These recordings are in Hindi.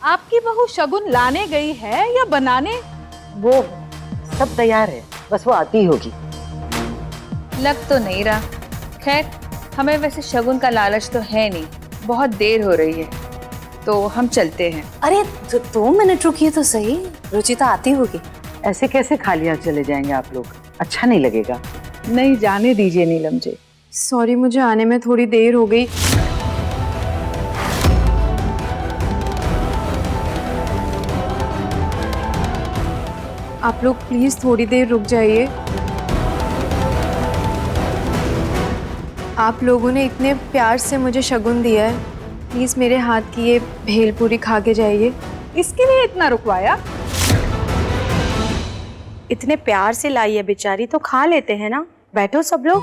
आपकी बहू शगुन लाने गई है या बनाने? वो सब तैयार है, बस वो आती ही होगी। लग तो नहीं रहा। खैर, हमें वैसे शगुन का लालच तो है नहीं, बहुत देर हो रही है, तो हम चलते हैं। अरे 2 मिनट रुकिए तो सही, रुचिता आती होगी। ऐसे कैसे खाली हाथ चले जाएंगे आप लोग, अच्छा नहीं लगेगा। नहीं, जाने दीजिए नीलम जी। सॉरी, मुझे आने में थोड़ी देर हो गई। आप लोग प्लीज थोड़ी देर रुक जाइए। आप लोगों ने इतने प्यार से मुझे शगुन दिया है, प्लीज मेरे हाथ की ये भेलपूरी खा के जाइए। इसके लिए इतना रुकवाया? इतने प्यार से लाई है बेचारी, तो खा लेते हैं ना। बैठो सब लोग।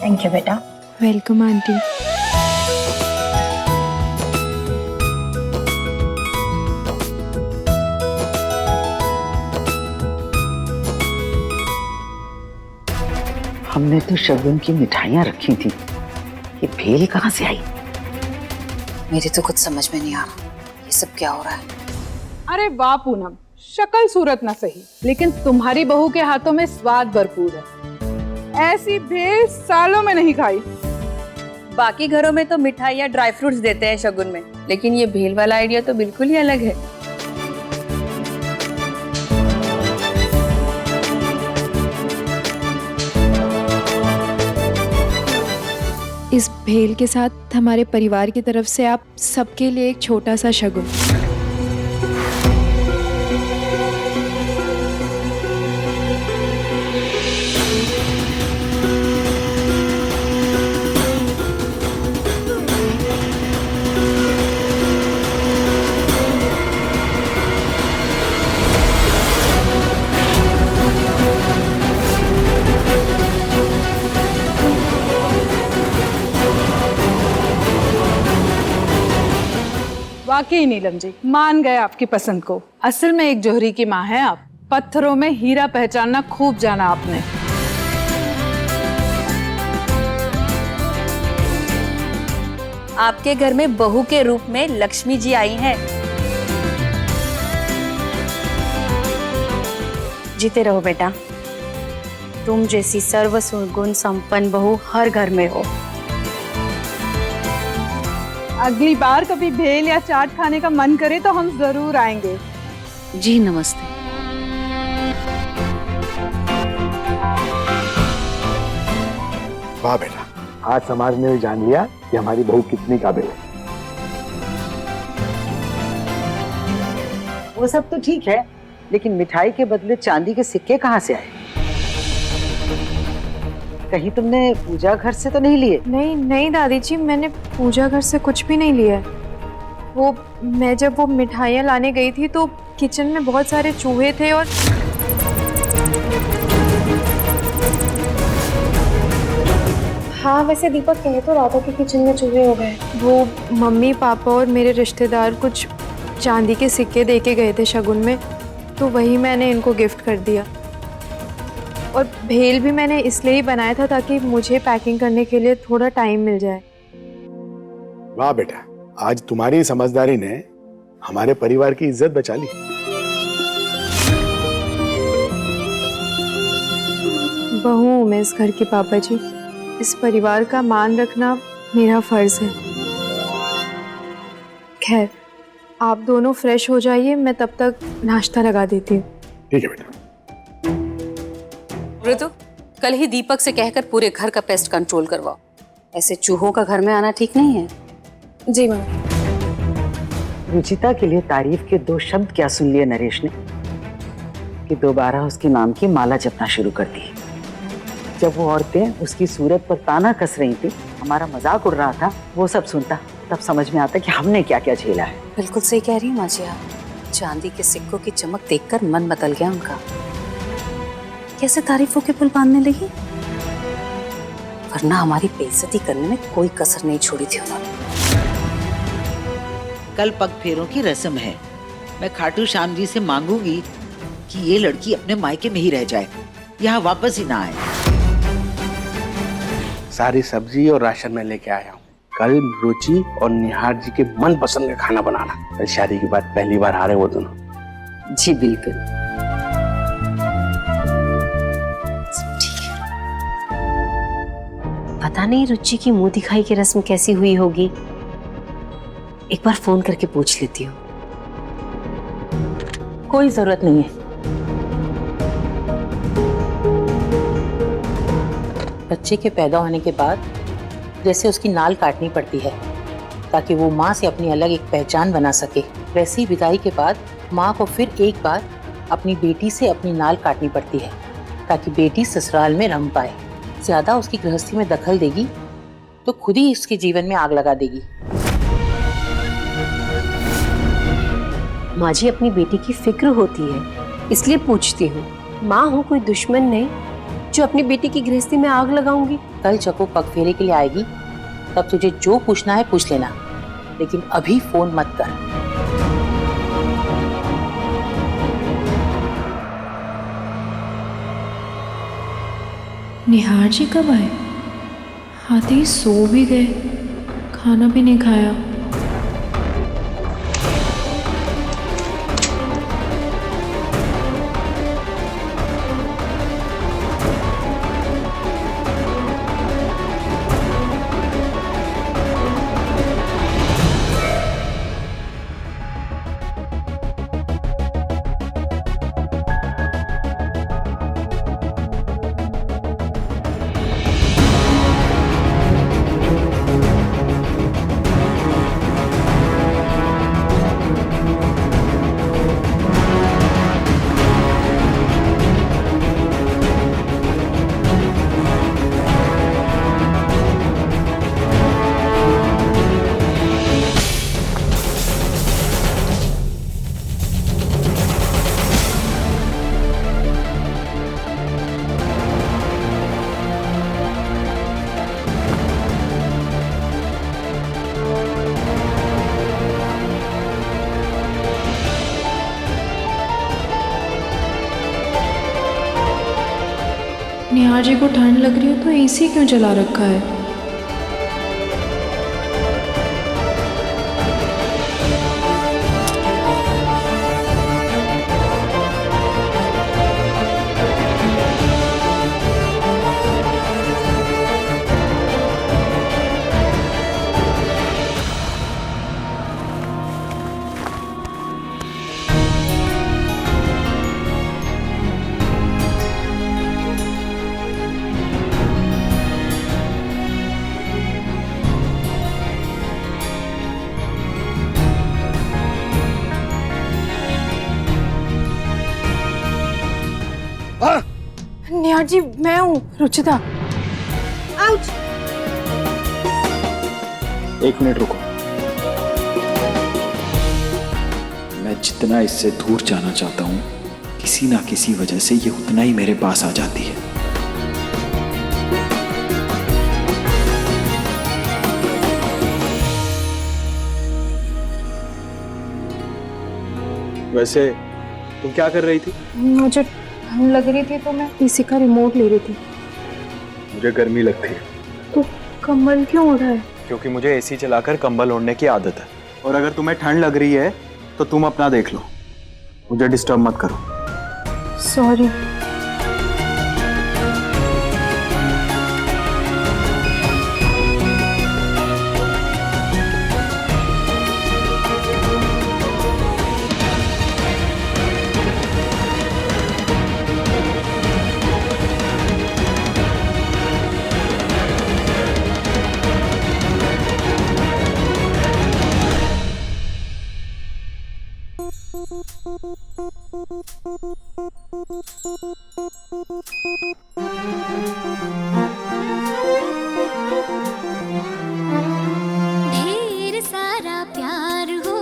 थैंक यू बेटा। Welcome aunty. हमने तो शगुन की मिठाइयाँ रखी थी, ये भेल कहाँ से आई? मेरी तो कुछ समझ में नहीं आ रहा, ये सब क्या हो रहा है। अरे वाह पूनम, शक्ल सूरत ना सही, लेकिन तुम्हारी बहू के हाथों में स्वाद भरपूर है। ऐसी भेल सालों में नहीं खाई। बाकी घरों में तो मिठाई या ड्राई फ्रूट्स देते हैं शगुन में, लेकिन ये भेल वाला आइडिया तो बिल्कुल ही अलग है। इस भेल के साथ हमारे परिवार की तरफ से आप सबके लिए एक छोटा सा शगुन। वाकई नीलम जी, मान गए आपकी पसंद को। असल में एक जौहरी की माँ है आप। पत्थरों में हीरा पहचानना खूब जाना आपने। आपके घर में बहू के रूप में लक्ष्मी जी आई हैं। जीते रहो बेटा, तुम जैसी सर्व गुण संपन्न बहू हर घर में हो। अगली बार कभी भेल या चाट खाने का मन करे तो हम जरूर आएंगे। जी नमस्ते। वाह बेटा, आज समाज ने जान लिया कि हमारी बहू कितनी काबिल है। वो सब तो ठीक है, लेकिन मिठाई के बदले चांदी के सिक्के कहाँ से आए? कहीं तुमने पूजा घर से तो नहीं लिए? नहीं नहीं दादी जी, मैंने पूजा घर से कुछ भी नहीं लिया है। मैं जब वो मिठाइयाँ लाने गई थी तो किचन में बहुत सारे चूहे थे और हाँ, वैसे दीपक कह तो रहा था कि किचन में चूहे हो गए। वो मम्मी पापा और मेरे रिश्तेदार कुछ चांदी के सिक्के दे के गए थे शगुन में, तो वही मैंने इनको गिफ्ट कर दिया। और भेल भी मैंने इसलिए ही बनाया था ताकि मुझे पैकिंग करने के लिए थोड़ा टाइम मिल जाए। वाह बेटा, आज तुम्हारी समझदारी ने हमारे परिवार की इज्जत बचा ली। बहू हूँ मैं इस घर की पापा जी, इस परिवार का मान रखना मेरा फर्ज है। खैर, आप दोनों फ्रेश हो जाइए, मैं तब तक नाश्ता लगा देती हूँ। ठीक है बेटा। ऋतु, कल ही दीपक से कहकर पूरे घर का पेस्ट कंट्रोल करवाओ। ऐसे चूहों का घर में आना ठीक नहीं है। जी मैम। रुचिता के लिए तारीफ के 2 शब्द क्या सुन लिए नरेश ने कि दोबारा उसके नाम की माला जपना शुरू कर दी। जब वो औरतें उसकी सूरत पर ताना कस रही थी, हमारा मजाक उड़ रहा था, वो सब सुनता तब समझ में आता कि हमने क्या क्या झेला है। बिल्कुल सही कह रही हैं माँ जी आप। चांदी के सिक्कों की चमक देखकर मन बदल गया उनका। कैसे तारीफों के पुल बांधने लगी, वरना हमारी बेइज्जती करने में कोई कसर नहीं छोड़ी थी उन्होंने। कल पग फेरों की रस्म है। मैं खाटू श्याम जी से मांगूंगी कि ये लड़की अपने मायके में ही रह जाए, यहाँ वापस ही ना आए। सारी सब्जी और राशन मैं लेके आया हूँ। कल रुचि और निहार जी के मन पसंद का खाना बनाना। कल शादी के बाद पहली बार आ रहे वो दोनों। जी बिल्कुल। पता नहीं रुचि की मुंह दिखाई की रस्म कैसी हुई होगी, एक बार फोन करके पूछ लेती हूँ। कोई जरूरत नहीं है। बच्चे के पैदा होने के बाद जैसे उसकी नाल काटनी पड़ती है ताकि वो माँ से अपनी अलग एक पहचान बना सके, वैसे ही विदाई के बाद माँ को फिर एक बार अपनी बेटी से अपनी नाल काटनी पड़ती है ताकि बेटी ससुराल में रम पाए। ज्यादा उसकी गृहस्थी में दखल देगी तो खुद ही इसके जीवन में आग लगा देगी। माँ जी अपनी बेटी की फिक्र होती है इसलिए पूछती हूँ। माँ हूँ, कोई दुश्मन नहीं जो अपनी बेटी की गृहस्थी में आग लगाऊंगी। कल चको पगफेरे के लिए आएगी तब तुझे जो पूछना है पूछ लेना, लेकिन अभी फोन मत कर। निहार जी कब आए? आते ही सो भी गए, खाना भी नहीं खाया। निहार जी को ठंड लग रही हो तो एसी क्यों चला रखा है? निहार जी मैं हूँ रुचिता। आउच! एक मिनट रुको। मैं जितना इससे दूर जाना चाहता हूँ किसी ना किसी वजह से ये उतना ही मेरे पास आ जाती है। वैसे तुम क्या कर रही थी? मुझे ठंड लग रही थी तो मैं एसी का रिमोट ले रही थी। मुझे गर्मी लगती है। तो कंबल क्यों ओढ़ा है? क्योंकि मुझे एसी चलाकर कंबल ओढ़ने की आदत है। और अगर तुम्हें ठंड लग रही है तो तुम अपना देख लो, मुझे डिस्टर्ब मत करो। सॉरी। ढेर सारा प्यार हो,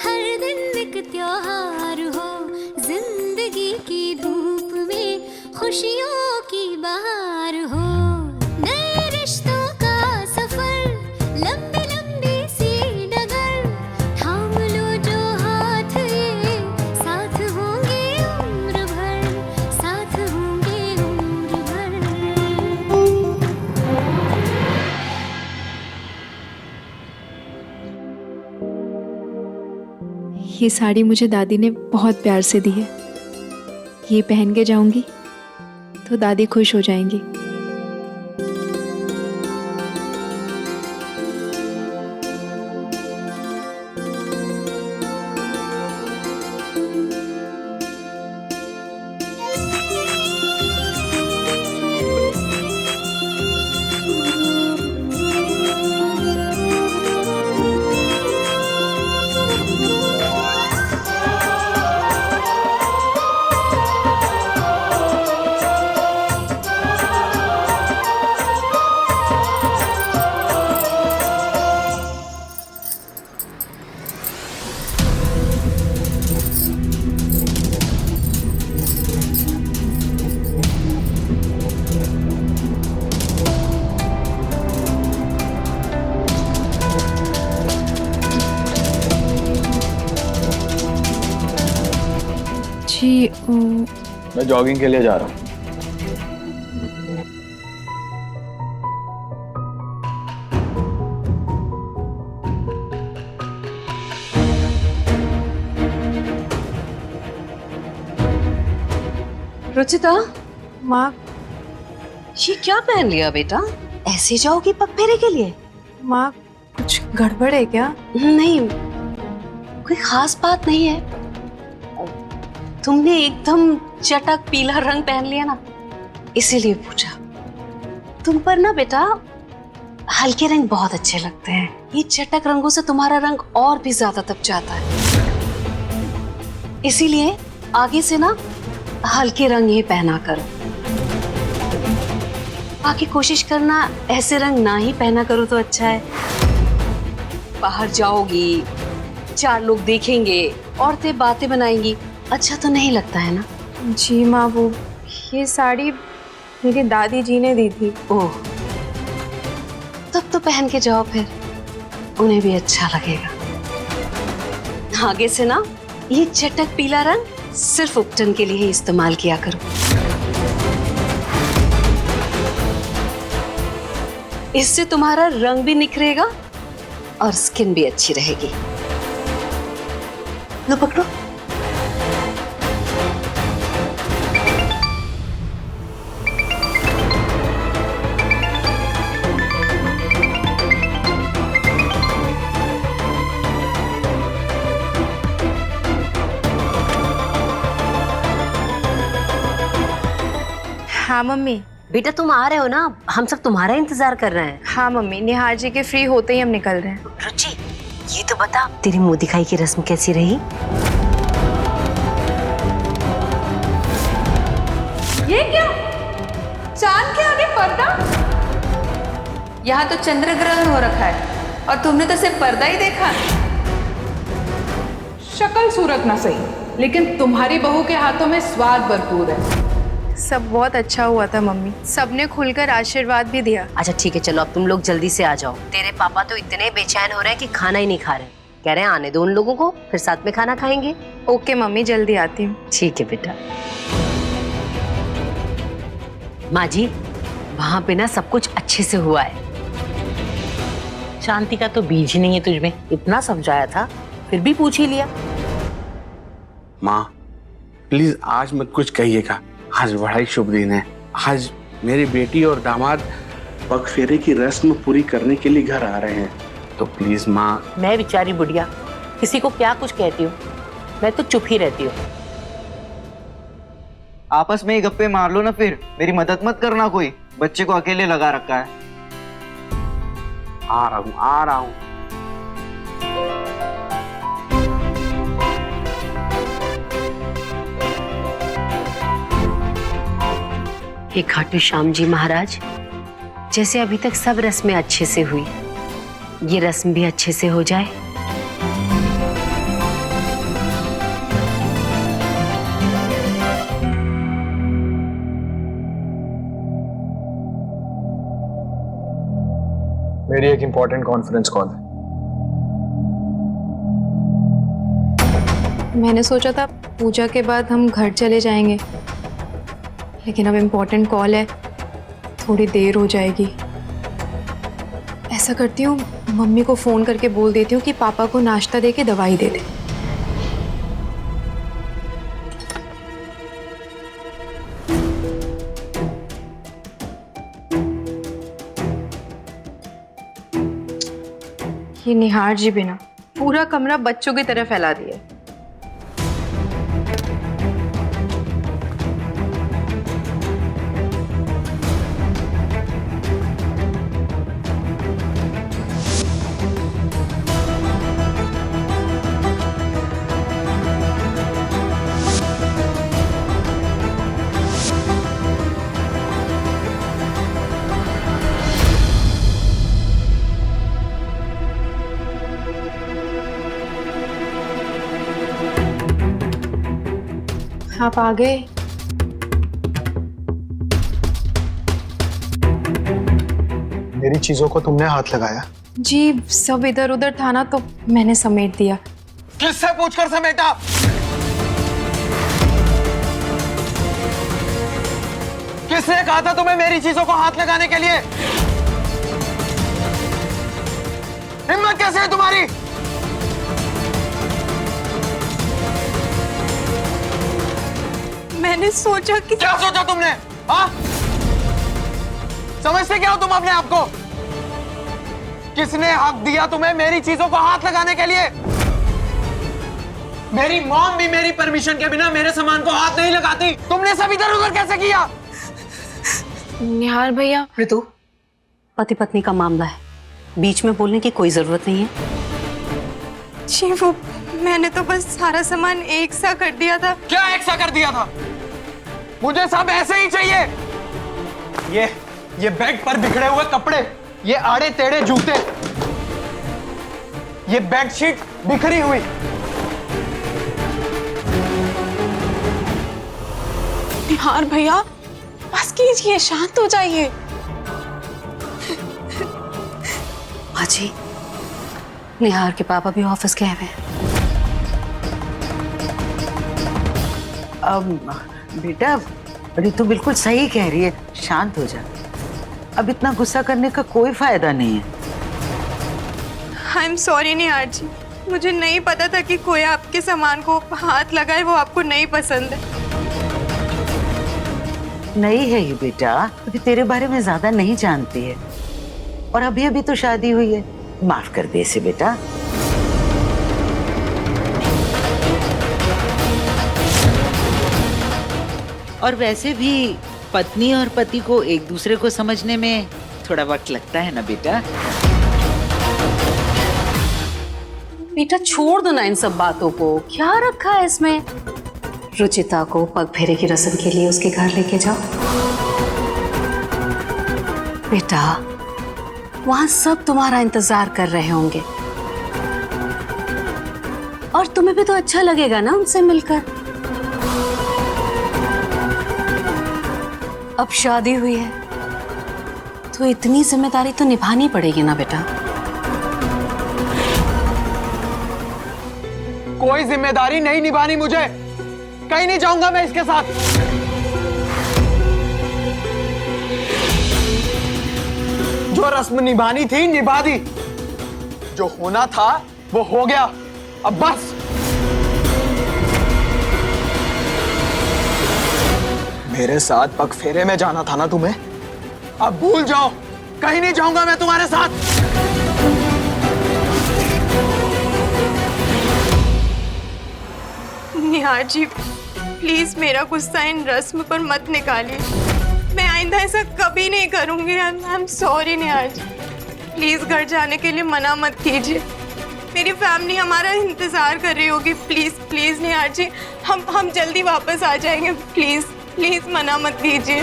हर दिन एक त्योहार हो, जिंदगी की धूप में खुशियों की बहार हो। नए रिश्तों का सफर, लंबी लंबी सी डगर, थाम लो जो हाथ ये, साथ होंगे उम्र भर, साथ होंगे उम्र भर। ये साड़ी मुझे दादी ने बहुत प्यार से दी है। ये पहन के जाऊंगी तो दादी खुश हो जाएंगी। जी मैं जॉगिंग के लिए जा रहा हूँ। रुचिता, माँ ये क्या पहन लिया बेटा? ऐसे जाओगी पगफेरे के लिए? माँ कुछ गड़बड़ है क्या? नहीं, कोई खास बात नहीं है। तुमने एकदम चटक पीला रंग पहन लिया ना, इसीलिए पूछा। तुम पर ना बेटा हल्के रंग बहुत अच्छे लगते हैं। ये चटक रंगों से तुम्हारा रंग और भी ज्यादा दब जाता है, इसीलिए आगे से ना हल्के रंग ही पहना करो। बाकी कोशिश करना ऐसे रंग ना ही पहना करो तो अच्छा है। बाहर जाओगी, 4 लोग देखेंगे, औरतें बातें बनाएंगी, अच्छा तो नहीं लगता है ना? जी माँ, वो ये साड़ी मेरी दादी जी ने दी थी। ओह, तब तो पहन के जाओ, फिर उन्हें भी अच्छा लगेगा। आगे से ना ये चटक पीला रंग सिर्फ उपटन के लिए ही इस्तेमाल किया करो। इससे तुम्हारा रंग भी निखरेगा और स्किन भी अच्छी रहेगी। लो पकड़ो। हाँ मम्मी। बेटा तुम आ रहे हो ना, हम सब तुम्हारा इंतजार कर रहे हैं। हाँ मम्मी, निहार जी के फ्री होते ही हम निकल रहे हैं। रुचि, ये तो बता, तेरी मुंह दिखाई की रस्म कैसी रही? ये क्या? चांद के आगे पर्दा? यहाँ तो चंद्र ग्रहण हो रखा है और तुमने तो सिर्फ पर्दा ही देखा। शक्ल सूरत ना सही, लेकिन तुम्हारी बहू के हाथों में स्वाद भरपूर है। सब बहुत अच्छा हुआ था मम्मी, सबने खुलकर आशीर्वाद भी दिया। अच्छा ठीक है, चलो अब तुम लोग जल्दी से आ जाओ। तेरे पापा तो इतने बेचैन हो रहे हैं कि खाना ही नहीं खा रहे। कह रहे हैं आने दो उन लोगों को, फिर साथ में खाना खाएंगे। ओके मम्मी, जल्दी आती हूँ। ठीक है बेटा। माँ जी, वहाँ पे ना सब कुछ अच्छे से हुआ है। शांति का तो बीज ही नहीं है तुझमें। इतना समझाया था फिर भी पूछ ही लिया। माँ प्लीज आज मत कुछ कहिएगा, आज बड़ा ही शुभ दिन है। आज मेरी बेटी और दामाद पगफेरे की रस्म पूरी करने के लिए घर आ रहे हैं, तो प्लीज माँ। मैं बेचारी बुढ़िया किसी को क्या कुछ कहती हूँ, मैं तो चुप ही रहती हूँ। आपस में ही गप्पे मार लो ना, फिर मेरी मदद मत करना। कोई बच्चे को अकेले लगा रखा है। आ रहा हूँ। हे खाटू श्याम जी महाराज, जैसे अभी तक सब रस्में अच्छे से हुई, ये रस्म भी अच्छे से हो जाए। मेरी एक इम्पोर्टेंट कॉन्फ्रेंस कॉल है। मैंने सोचा था पूजा के बाद हम घर चले जाएंगे, लेकिन अब इम्पोर्टेंट कॉल है, थोड़ी देर हो जाएगी। ऐसा करती हूँ, मम्मी को फ़ोन करके बोल देती हूँ कि पापा को नाश्ता दे के दवाई दे दे। ये निहार जी भी ना पूरा कमरा बच्चों की तरह फैला दिया। आप आ गए। मेरी चीजों को तुमने हाथ लगाया? जी सब इधर उधर था ना तो मैंने समेट दिया। किससे पूछकर समेटा? किसने कहा था तुम्हें मेरी चीजों को हाथ लगाने के लिए? हिम्मत कैसे है तुम्हारी? मैंने सोचा कि क्या सोचा तुमने? हाँ? समझते क्या हो तुम अपने आप को? किसने हक दिया तुम्हें मेरी चीजों को हाथ लगाने के लिए? मेरी मॉम भी मेरी परमिशन के बिना मेरे सामान को हाथ नहीं लगाती। तुमने सब इधर उधर कैसे किया? निहार भैया। ऋतु, पति पत्नी का मामला है, बीच में बोलने की कोई जरूरत नहीं है। जी वो मैंने तो बस सारा सामान एक सा कर दिया था। क्या एक सा कर दिया था? मुझे सब ऐसे ही चाहिए। ये बेड पर बिखरे हुए कपड़े, ये आड़े टेढ़े जूते, ये बेडशीट बिखरी हुई। निहार भैया बस कीजिए, शांत हो जाइए। अजी, निहार के पापा भी ऑफिस गए हुए हैं। बेटा ऋतु बिल्कुल सही कह रही है, शांत हो जा। अब इतना गुस्सा करने का कोई फायदा नहीं है। आई एम सॉरी निहार जी, मुझे नहीं पता था कि कोई आपके सामान को हाथ लगाए, वो आपको नहीं पसंद है। नहीं है ये बेटा, अभी तेरे बारे में ज्यादा नहीं जानती है और अभी अभी तो शादी हुई है। माफ कर दे इसे बेटा। और वैसे भी पत्नी और पति को एक दूसरे को समझने में थोड़ा वक्त लगता है ना बेटा। बेटा छोड़ दो ना इन सब बातों को, क्या रखा है इसमें? रुचिता को पग फेरे की रस्म के लिए उसके घर लेके जाओ। बेटा वहां सब तुम्हारा इंतजार कर रहे होंगे और तुम्हें भी तो अच्छा लगेगा ना उनसे मिलकर। अब शादी हुई है तो इतनी जिम्मेदारी तो निभानी पड़ेगी ना बेटा। कोई जिम्मेदारी नहीं निभानी मुझे, कहीं नहीं जाऊंगा मैं इसके साथ। जो रस्म निभानी थी निभा दी, जो होना था वो हो गया, अब बस। मेरे साथ पग फेरे में जाना था ना तुम्हें, अब भूल जाओ, कहीं नहीं जाऊंगा मैं तुम्हारे साथ। निहार जी प्लीज मेरा गुस्सा इन रस्म पर मत निकालिए, मैं आइंदा ऐसा कभी नहीं करूंगी। I am sorry Nihar ji, please घर जाने के लिए मना मत कीजिए, मेरी फैमिली हमारा इंतजार कर रही होगी। प्लीज प्लीज निहार जी, हम जल्दी वापस आ जाएंगे, प्लीज प्लीज मना मत कीजिए।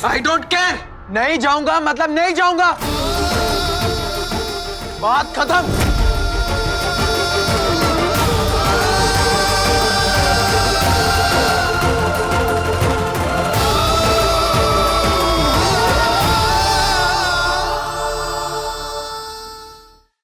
आई डोंट केयर, नहीं जाऊंगा मतलब नहीं जाऊंगा, बात खत्म।